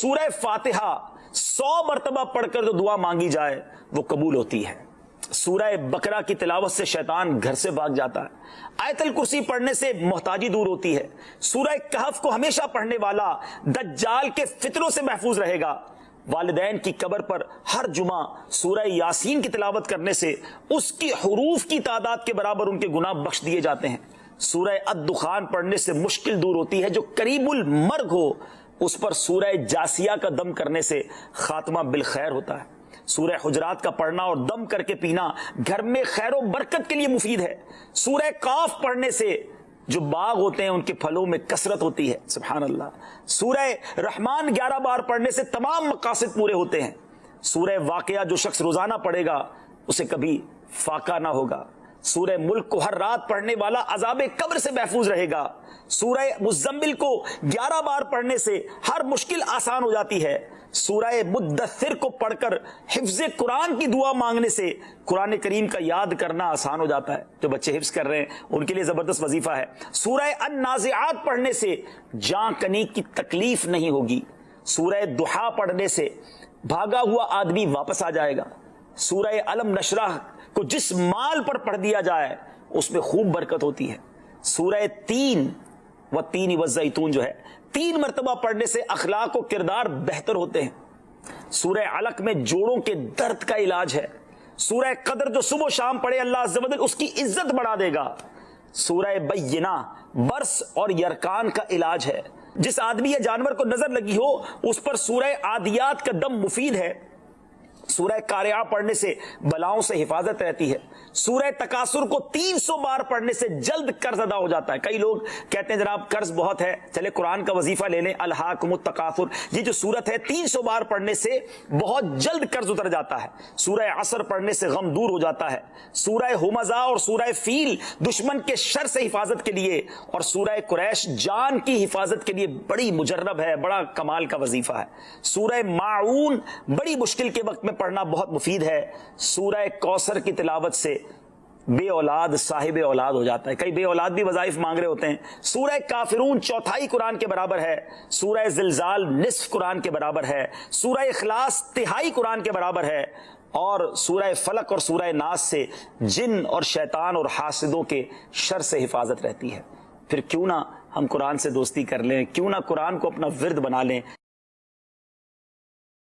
سورہ فاتحہ 100 مرتبہ پڑھ کر جو دعا مانگی جائے وہ قبول ہوتی ہے۔ سورہ بقرہ کی تلاوت سے شیطان گھر سے بھاگ جاتا ہے۔ آیت الکرسی پڑھنے سے محتاجی دور ہوتی ہے۔ سورہ کہف کو ہمیشہ پڑھنے والا دجال کے فتنوں سے محفوظ رہے گا۔ والدین کی قبر پر ہر جمعہ سورہ یاسین کی تلاوت کرنے سے اس کی حروف کی تعداد کے برابر ان کے گناہ بخش دیے جاتے ہیں۔ سورہ الدخان پڑھنے سے مشکل دور ہوتی ہے۔ جو قریب المرگ ہو اس پر سورہ جاسیہ کا دم کرنے سے خاتمہ بالخیر ہوتا ہے۔ سورہ حجرات کا پڑھنا اور دم کر کے پینا گھر میں خیر و برکت کے لیے مفید ہے۔ سورہ قاف پڑھنے سے جو باغ ہوتے ہیں ان کے پھلوں میں کثرت ہوتی ہے۔ سبحان اللہ۔ سورہ رحمان 11 بار پڑھنے سے تمام مقاصد پورے ہوتے ہیں۔ سورہ واقعہ جو شخص روزانہ پڑھے گا اسے کبھی فاقہ نہ ہوگا۔ سورہ ملک کو ہر رات پڑھنے والا عذاب قبر سے محفوظ رہے گا۔ سورہ مزمل کو 11 بار پڑھنے سے ہر مشکل آسان ہو جاتی ہے۔ سورہ مدثر کو پڑھ کر حفظ قرآن کی دعا مانگنے سے قرآن کریم کا یاد کرنا آسان ہو جاتا ہے۔ جو بچے حفظ کر رہے ہیں ان کے لیے زبردست وظیفہ ہے۔ سورہ النازعات پڑھنے سے جاں کنی کی تکلیف نہیں ہوگی۔ سورہ دحا پڑھنے سے بھاگا ہوا آدمی واپس آ جائے گا۔ سورہ علم نشرح کو جس مال پر پڑھ دیا جائے اس میں خوب برکت ہوتی ہے۔ سورہ تین و تین والزیتون جو ہے 3 مرتبہ پڑھنے سے اخلاق و کردار بہتر ہوتے ہیں۔ سورہ علق میں جوڑوں کے درد کا علاج ہے۔ سورہ قدر جو صبح و شام پڑھے اللہ عز و جل اس کی عزت بڑھا دے گا۔ سورہ بینہ برس اور یرکان کا علاج ہے۔ جس آدمی یا جانور کو نظر لگی ہو اس پر سورہ عادیات کا دم مفید ہے۔ سورہ قارعہ پڑھنے سے بلاؤں سے حفاظت رہتی ہے۔ سورہ تکاثر کو 300 بار پڑھنے سے جلد قرض ادا ہو جاتا ہے۔ کئی لوگ کہتے ہیں جناب قرض بہت ہے، چلے قرآن کا وظیفہ لے لیں، الہاکم التکاثر، یہ جو سورت ہے 300 بار پڑھنے سے بہت جلد قرض اتر جاتا ہے۔ سورہ عصر پڑھنے سے غم دور ہو جاتا ہے۔ سورہ ہمزہ اور سورہ فیل دشمن کے شر سے حفاظت کے لیے، اور سورہ قریش جان کی حفاظت کے لیے بڑی مجرب ہے، بڑا کمال کا وظیفہ ہے۔ سورہ ماعون بڑی مشکل کے وقت میں پڑھنا بہت مفید ہے۔ سورہ کوثر کی تلاوت سے بے اولاد صاحب اولاد ہو جاتا ہے۔ کئی بے اولاد بھی وظائف مانگ رہے ہوتے ہیں۔ سورہ کافرون 1/4 قرآن کے برابر ہے۔ سورہ زلزال نصف قرآن کے برابر ہے۔ سورہ اخلاص 1/3 قرآن کے برابر ہے۔ اور سورہ فلق اور سورہ ناس سے جن اور شیطان اور حاسدوں کے شر سے حفاظت رہتی ہے۔ پھر کیوں نہ ہم قرآن سے دوستی کر لیں، کیوں نہ قرآن کو اپنا ورد بنا لیں۔